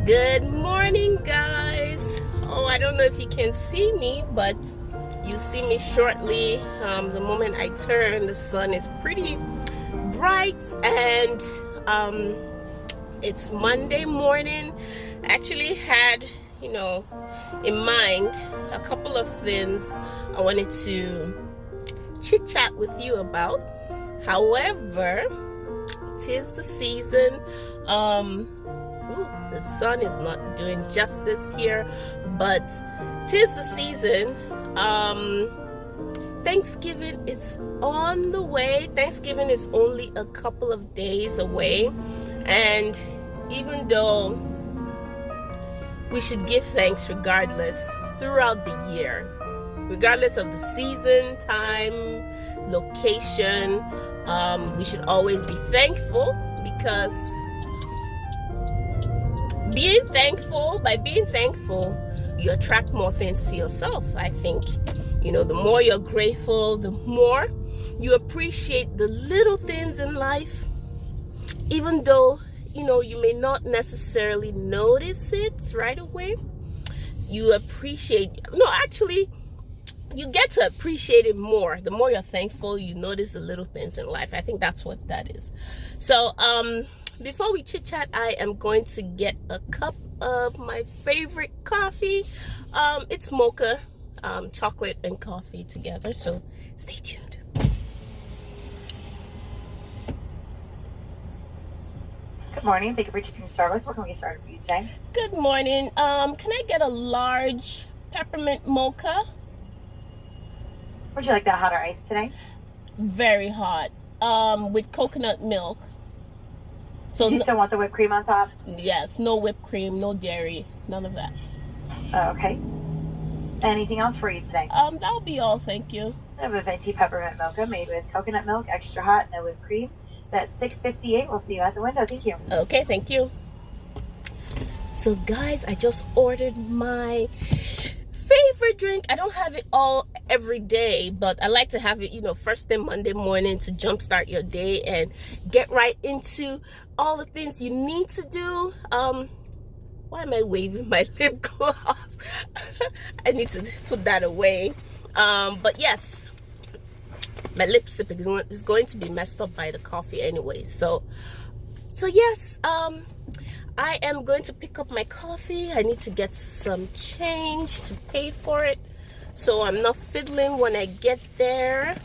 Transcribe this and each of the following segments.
Good morning, guys. Oh, I don't know if you can see me, but you see me shortly. The moment I turn, the sun is pretty bright, and it's Monday morning. I actually had, in mind a couple of things I wanted to chit chat with you about. However, it is the season. The sun is not doing justice here, but tis the season. Thanksgiving is on the way. Thanksgiving is only a couple of days away, and even though we should give thanks regardless throughout the year, regardless of the season, time, location, we should always be thankful, because by being thankful, you attract more things to yourself. I think, the more you're grateful, the more you appreciate the little things in life, even though, you may not necessarily notice it right away. You get to appreciate it more. The more you're thankful, you notice the little things in life. I think that's what that is. So, before we chit chat, I am going to get a cup of my favorite coffee. It's mocha, chocolate and coffee together. So stay tuned. Good morning. Thank you for choosing Starbucks. What can we get started for you today? Good morning. Can I get a large peppermint mocha? Would you like that hot or iced today? Very hot. With coconut milk. So Do you still want the whipped cream on top? Yes, no whipped cream, no dairy, none of that. Okay. Anything else for you today? That'll be all, thank you. I have a venti peppermint mocha made with coconut milk, extra hot, no whipped cream. That's $6.58. We'll see you at the window. Thank you. Okay, thank you. So guys, I just ordered my favorite drink. I don't have it all every day, but I like to have it, first thing Monday morning to jumpstart your day and get right into all the things you need to do. Why am I waving my lip gloss? I need to put that away. But yes, my lipstick is going to be messed up by the coffee anyway. So yes, I am going to pick up my coffee. I need to get some change to pay for it, so I'm not fiddling when I get there.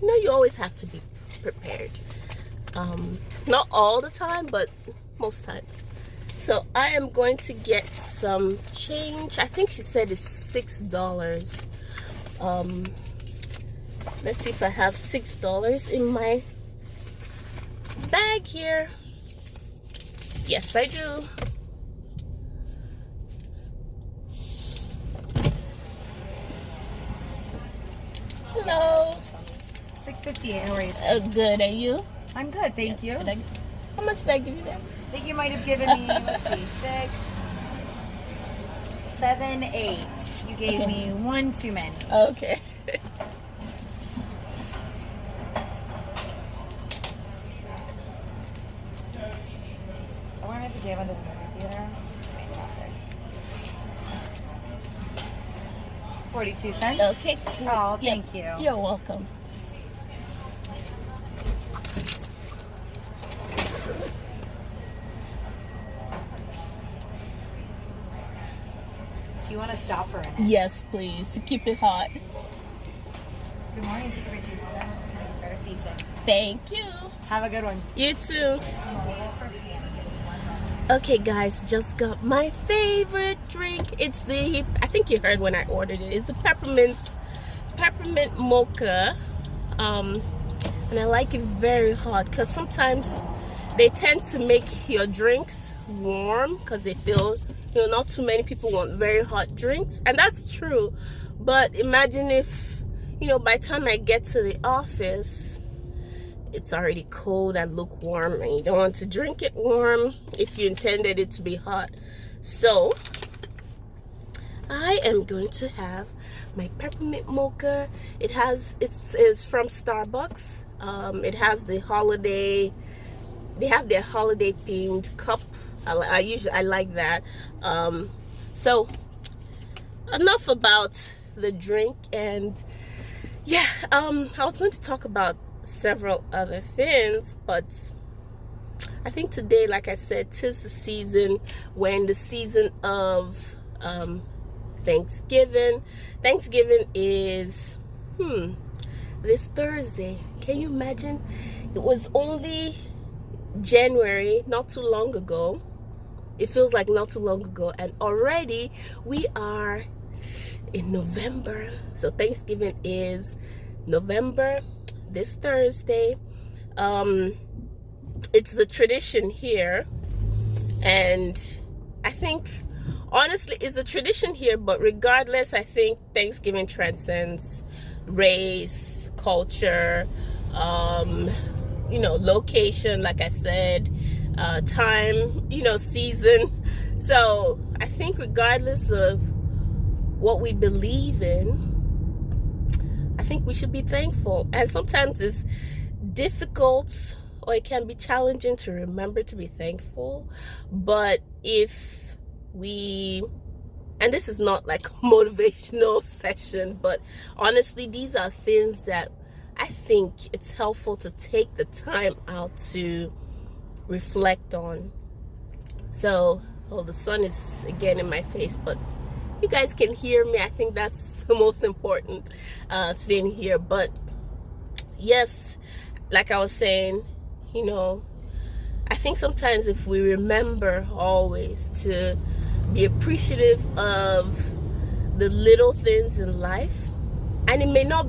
You always have to be prepared. Not all the time, but most times. So I am going to get some change. I think she said it's $6. Let's see if I have $6 in my bag here. Yes, I do. Hello. $6.58. How are you? Good. And you? I'm good. Thank you. How much did I give you there? I think you might have given me, let's see, 6, 7, 8. You gave me one too many. Okay. I want to have to give under the movie theater. Fantastic. 42 cents. Okay. Oh, thank you. You're welcome. Do you want to stop for a minute? Yes, please, to keep it hot. Good morning. Thank you for choosing Starbucks. Start a feasting. Thank you. Have a good one. You too. Okay, guys, just got my favorite drink. It's I think you heard when I ordered it. It's the peppermint mocha. And I like it very hot, because sometimes they tend to make your drinks warm because they feel, not too many people want very hot drinks. And that's true. But imagine if, by the time I get to the office, it's already cold and lukewarm, and you don't want to drink it warm if you intended it to be hot. So I am going to have my peppermint mocha. It's from Starbucks. It has the holiday, they have their holiday themed cup I like that. So enough about the drink. And yeah, I was going to talk about several other things, but I think today, like I said, 'tis the season. We're in the season of Thanksgiving. Thanksgiving is this Thursday. Can you imagine? It was only January, not too long ago. It feels like not too long ago, and already we are in November. So Thanksgiving is November, this Thursday. It's the tradition here, and I think honestly it's a tradition here, but regardless, I think Thanksgiving transcends race, culture, location, like I said, time, season. So I think regardless of what we believe in, I think we should be thankful. And sometimes it's difficult, or it can be challenging to remember to be thankful. But if we, and this is not like a motivational session, but honestly, these are things that I think it's helpful to take the time out to reflect on. So, the sun is again in my face, but you guys can hear me. I think that's the most important thing here. But yes, like I was saying, I think sometimes if we remember always to be appreciative of the little things in life, and it may not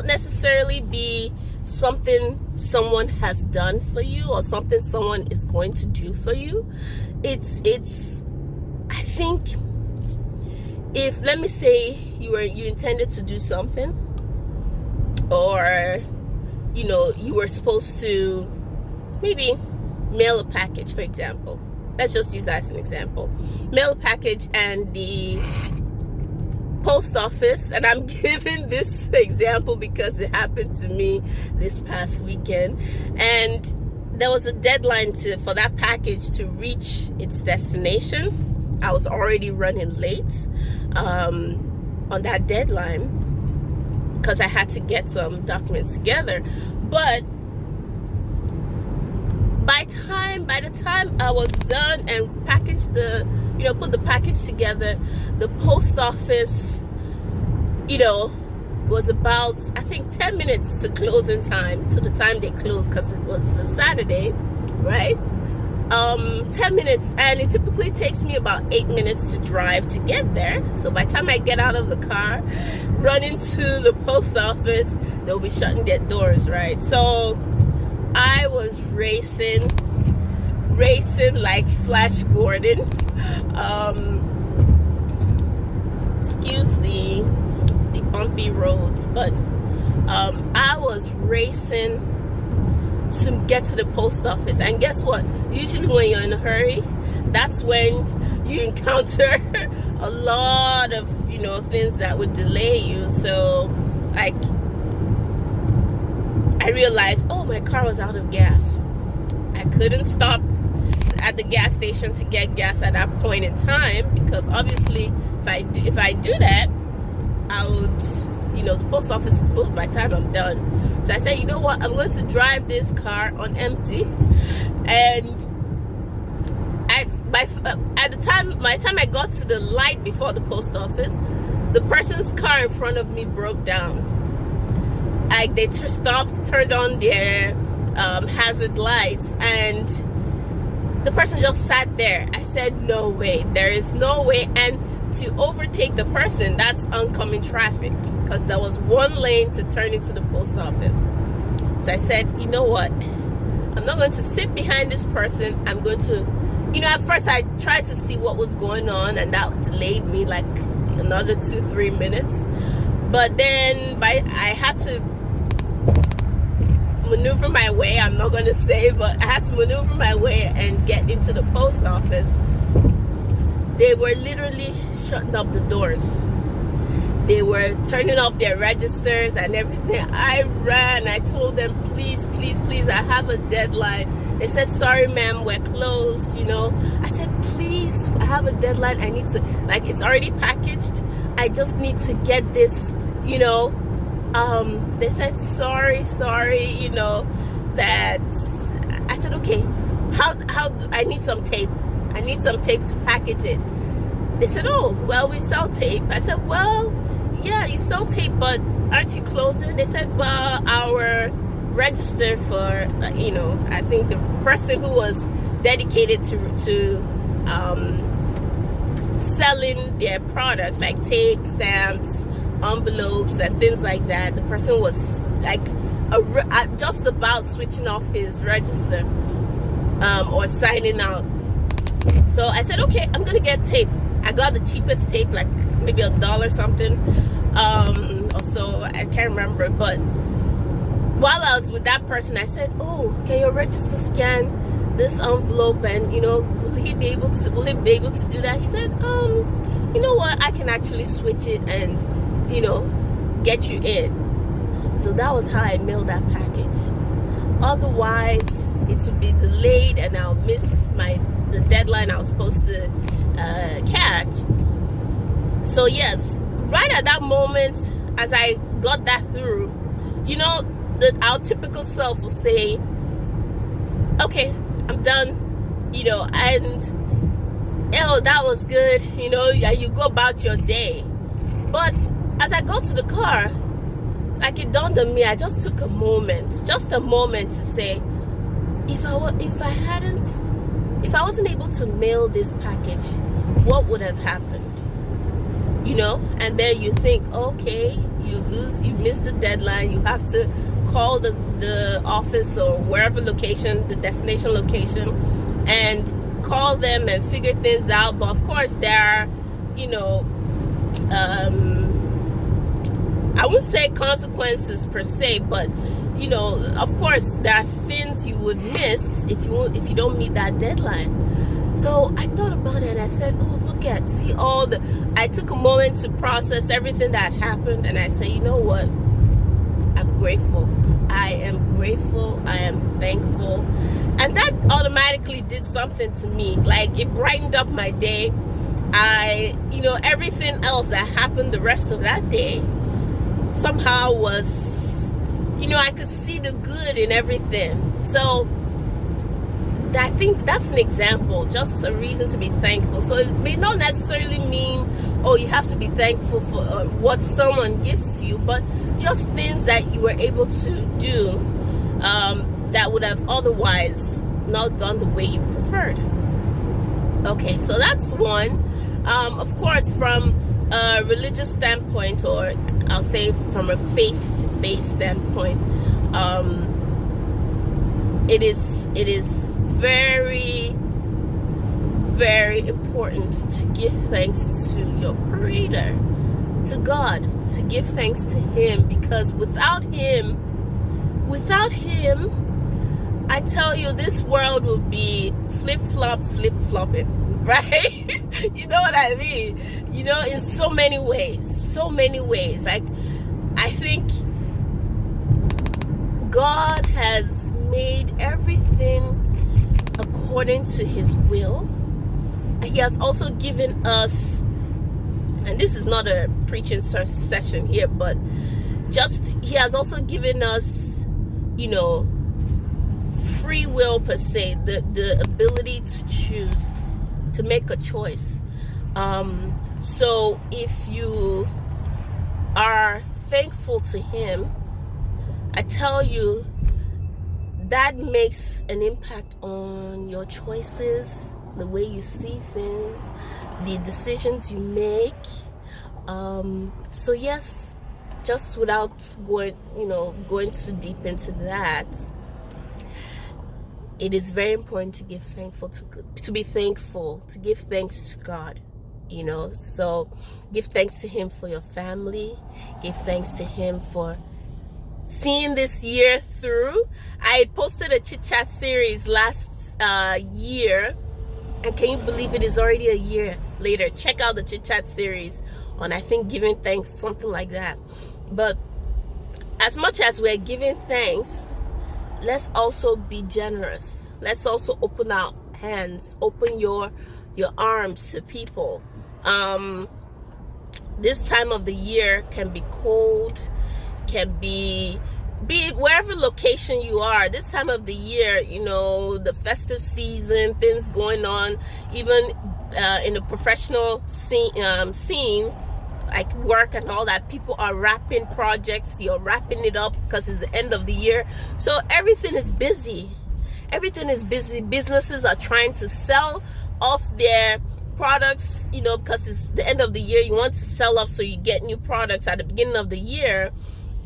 necessarily be something someone has done for you or something someone is going to do for you. I think, if, let me say, you intended to do something, or you were supposed to maybe mail a package, for example. Let's just use that as an example. Mail a package, and the post office, and I'm giving this example because it happened to me this past weekend, and there was a deadline for that package to reach its destination. I was already running late on that deadline because I had to get some documents together. But by the time I was done and put the package together, the post office, was about, I think, 10 minutes to closing time, to the time they closed, because it was a Saturday, right? 10 minutes, and it typically takes me about 8 minutes to drive to get there. So by the time I get out of the car, run into the post office, they'll be shutting their doors, right? So I was racing like Flash Gordon. Excuse the bumpy roads, but I was racing to get to the post office. And guess what? Usually when you're in a hurry, that's when you encounter a lot of things that would delay you. So like, I realized, oh, my car was out of gas. I couldn't stop at the gas station to get gas at that point in time, because obviously if I do that, I would, the post office will close by the time I'm done. So I said, you know what, I'm going to drive this car on empty. And by the time I got to the light before the post office, the person's car in front of me broke down. They stopped, turned on their hazard lights, and the person just sat there. I said, no way, there is no way. And to overtake the person, that's oncoming traffic, because there was one lane to turn into the post office. So I said, you know what, I'm not going to sit behind this person. I'm going to, at first I tried to see what was going on, and that delayed me like another 2-3 minutes. But then I had to maneuver my way. I'm not going to say, but I had to maneuver my way and get into the post office. They were literally shutting up the doors. They were turning off their registers and everything. I ran. I told them, please, please, please, I have a deadline. They said, sorry, ma'am, we're closed, you know. I said, please, I have a deadline. I need to, like, it's already packaged. I just need to get this, you know. They said, sorry, you know, that. I said, okay, how I need some tape. I need some tape to package it. They said, oh, well, we sell tape. I said, well, yeah, you sell tape, but aren't you closing? They said, well, our register for, you know, I think the person who was dedicated to selling their products, like tape, stamps, envelopes, and things like that, the person was like just about switching off his register or signing out. So I said, okay, I'm gonna get tape. I got the cheapest tape, like maybe $1 something, or so, I can't remember. But while I was with that person, I said, oh, can your register scan this envelope, and, you know, will it be able to do that? He said, you know what, I can actually switch it and, you know, get you in. So that was how I mailed that package. Otherwise, it would be delayed and I'll miss the deadline I was supposed to catch. So yes, right at that moment, as I got that through, you know, our typical self will say, okay, I'm done, you know, and oh, that was good, you know, and you go about your day. But as I got to the car, like, it dawned on me, I just took a moment to say, if I wasn't able to mail this package, what would have happened? You know, and then you think, okay, you missed the deadline, you have to call the office or wherever location, the destination location, and call them and figure things out. But of course, there are, you know, I wouldn't say consequences per se, but, you know, of course, there are things you would miss if you don't meet that deadline. So I thought about it and I said, oh, I took a moment to process everything that happened, and I said, you know what? I'm grateful. I am grateful. I am thankful. And that automatically did something to me. Like, it brightened up my day. You know, everything else that happened the rest of that day somehow was, you know, I could see the good in everything. So I think that's an example, just a reason to be thankful. So it may not necessarily mean, oh, you have to be thankful for what someone gives to you, but just things that you were able to do that would have otherwise not gone the way you preferred. Okay, so that's one. Of course, from a religious standpoint, or I'll say from a faith-based standpoint, it is very, very important to give thanks to your Creator, to God, to give thanks to Him, because without Him, I tell you, this world will be flip-flopping, right? You know what I mean? You know, in so many ways. Like, I think God has made everything according to His will. He has also given us, and this is not a preaching session here, but just He has also given us, you know, free will per se, the ability to choose, to make a choice. So if you are thankful to Him, I tell you, that makes an impact on your choices, the way you see things, the decisions you make. So yes, just without going too deep into that, it is very important to give thanks to God, you know. So give thanks to Him for your family, give thanks to Him for seeing this year through. I posted a Chit Chat series last year, and can you believe it is already a year later? Check out the Chit Chat series on, I think, giving thanks, something like that. But as much as we're giving thanks, let's also be generous. Let's also open our hands, open your arms to people. This time of the year can be cold, can be it wherever location you are. This time of the year, you know, the festive season, things going on, even in the professional scene, like work and all that, people are wrapping projects. You're wrapping it up because it's the end of the year, so everything is busy. Businesses are trying to sell off their products, you know, because it's the end of the year. You want to sell off so you get new products at the beginning of the year,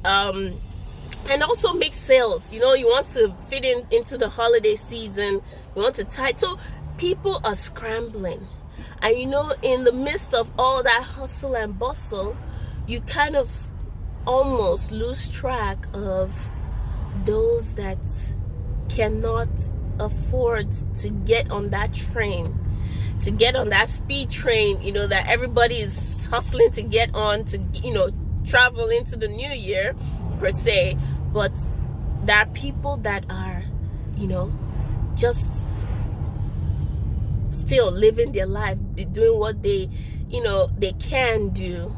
and also make sales. You know, you want to fit into the holiday season. You want to tight. So people are scrambling, and you know, in the midst of all that hustle and bustle, you kind of almost lose track of those that cannot afford to get on that train, to get on that speed train, you know, that everybody is hustling to get on, to, you know, travel into the new year per se. But there are people that are, you know, just still living their life, doing what they, you know, they can do.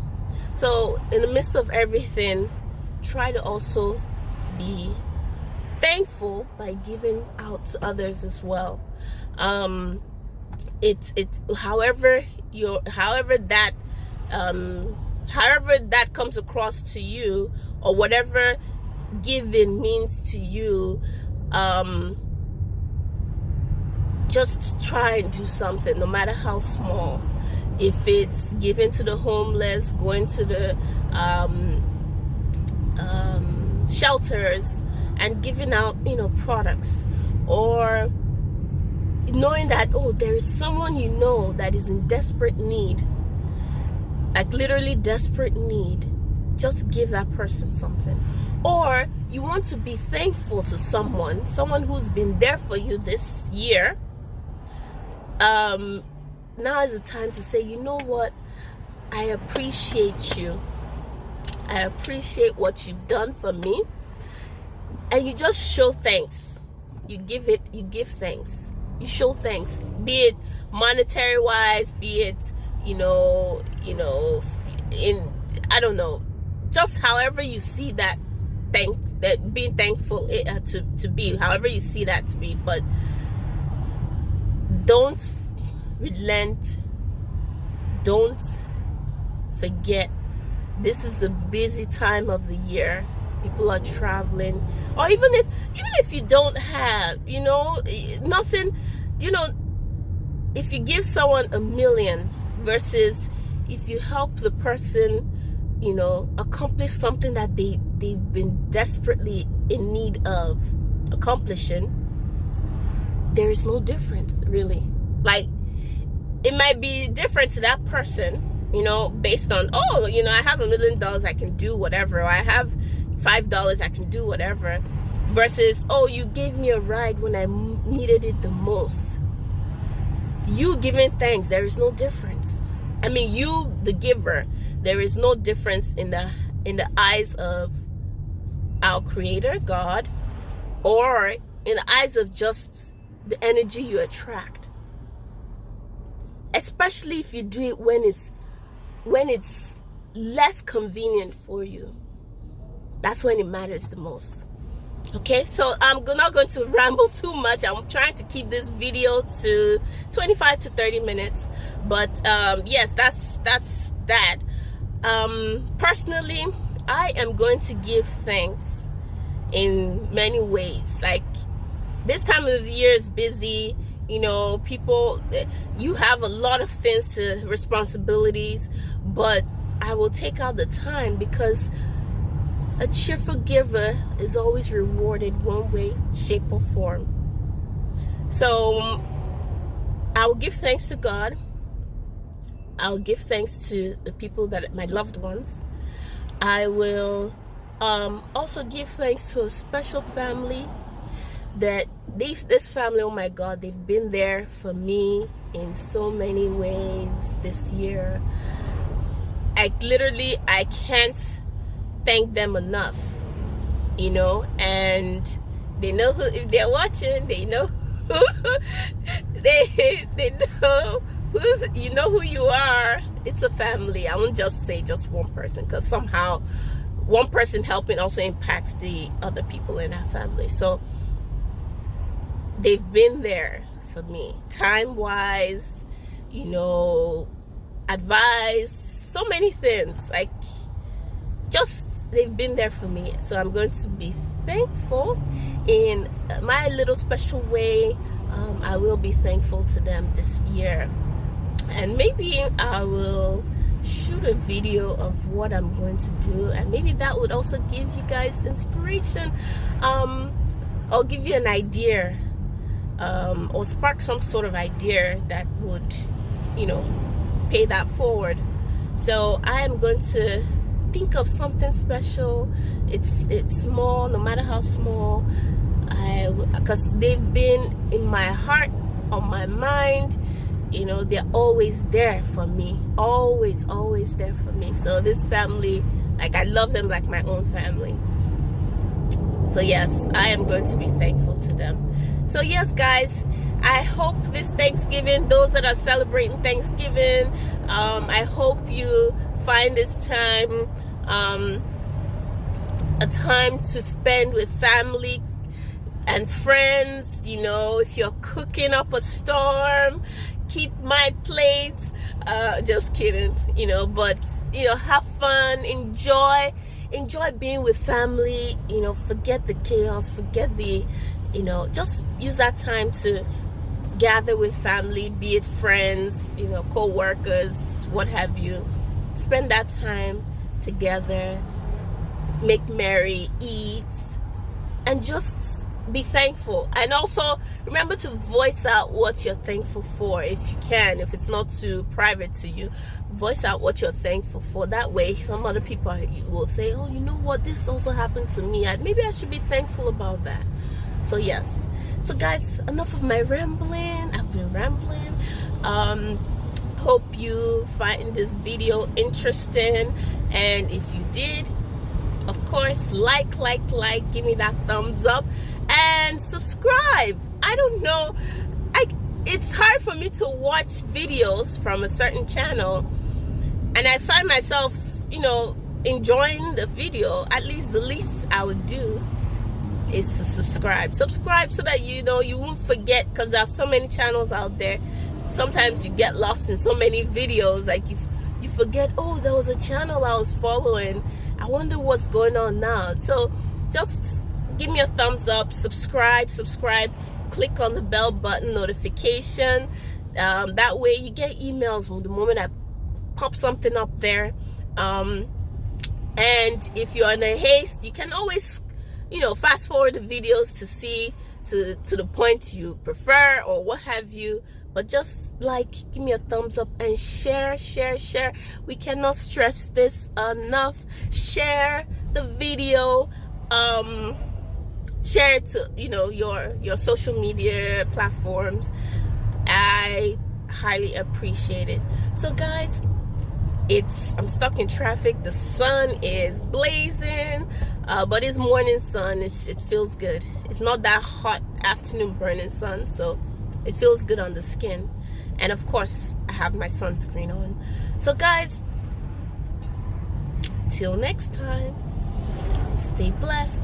So in the midst of everything, try to also be thankful by giving out to others as well. However that comes across to you, or whatever giving means to you, just try and do something, no matter how small. If it's giving to the homeless, going to the shelters and giving out, you know, products, or knowing that, oh, there is someone you know that is in desperate need, like literally desperate need, just give that person something. Or you want to be thankful to someone who's been there for you this year. Now is the time to say, you know what, I appreciate you. I appreciate what you've done for me. And you just show thanks. You give thanks. You show thanks. Be it monetary wise, be it, you know, in, I don't know, just however you see that being thankful to be, however you see that to be. But don't relent. Don't forget, this is a busy time of the year. People are traveling, or even if you don't have, you know, nothing, you know, if you give someone $1 million versus if you help the person, you know, accomplish something that they've been desperately in need of accomplishing, there is no difference, really. Like, it might be different to that person, you know, based on, oh, you know, I have $1 million, I can do whatever, or I have $5, I can do whatever, versus, oh, you gave me a ride when I needed it the most. You giving thanks, there is no difference. I mean, you, the giver, there is no difference in the eyes of our Creator, God, or in the eyes of just the energy you attract. Especially if you do it when it's less convenient for you. That's when it matters the most. Okay, so I'm not going to ramble too much. I'm trying to keep this video to 25 to 30 minutes. But yes, that's that. Personally, I am going to give thanks in many ways. Like, this time of the year is busy. You know, people, you have a lot of things responsibilities, but I will take out the time, because a cheerful giver is always rewarded one way, shape, or form. So I will give thanks to God. I will give thanks to the people that my loved ones. I will also give thanks to a special family that this family, oh my God, they've been there for me in so many ways this year. I can't thank them enough, you know. And they know who, if they're watching, they know who, they know who, you know who you are. It's a family. I won't just say just one person, because somehow one person helping also impacts the other people in our family. So they've been there for me, time wise, you know, advice, so many things, like, just they've been there for me. So I'm going to be thankful in my little special way. I will be thankful to them this year, and maybe I will shoot a video of what I'm going to do, and maybe that would also give you guys inspiration, or give you an idea, or spark some sort of idea that would, you know, pay that forward. So I am going to think of something special. It's small, no matter how small, because they've been in my heart, on my mind, you know. They're always there for me, always there for me. So this family, like, I love them like my own family. So yes, I am going to be thankful to them. So yes, guys, I hope this Thanksgiving, those that are celebrating Thanksgiving, I hope you find this time a time to spend with family and friends. You know, if you're cooking up a storm, keep my plate. Just kidding, you know. But, you know, have fun, enjoy being with family. You know, forget the chaos, forget the, you know, just use that time to gather with family, be it friends, you know, co-workers, what have you. Spend that time together, make merry, eat, and just be thankful. And also remember to voice out what you're thankful for, if you can, if it's not too private to you. Voice out what you're thankful for. That way some other people will say, oh, you know what, this also happened to me, maybe I should be thankful about that. So yes. So guys, enough of my rambling. I've been rambling. Hope you find this video interesting, and if you did, of course, like, give me that thumbs up, and subscribe. I don't know, it's hard for me to watch videos from a certain channel, and I find myself, you know, enjoying the video. At least the least I would do is to subscribe so that, you know, you won't forget, because there are so many channels out there. Sometimes you get lost in so many videos, like you forget, oh, there was a channel I was following, I wonder what's going on now. So just give me a thumbs up, subscribe, click on the bell button notification. That way you get emails when the moment I pop something up there. And if you're in a haste, you can always, you know, fast forward the videos to see to the point you prefer or what have you. But just like, give me a thumbs up and share. We cannot stress this enough. Share the video, share it to, you know, your social media platforms. I highly appreciate it. So guys, I'm stuck in traffic. The sun is blazing, but it's morning sun. It feels good. It's not that hot afternoon burning sun, so it feels good on the skin. And of course, I have my sunscreen on. So guys, till next time, stay blessed.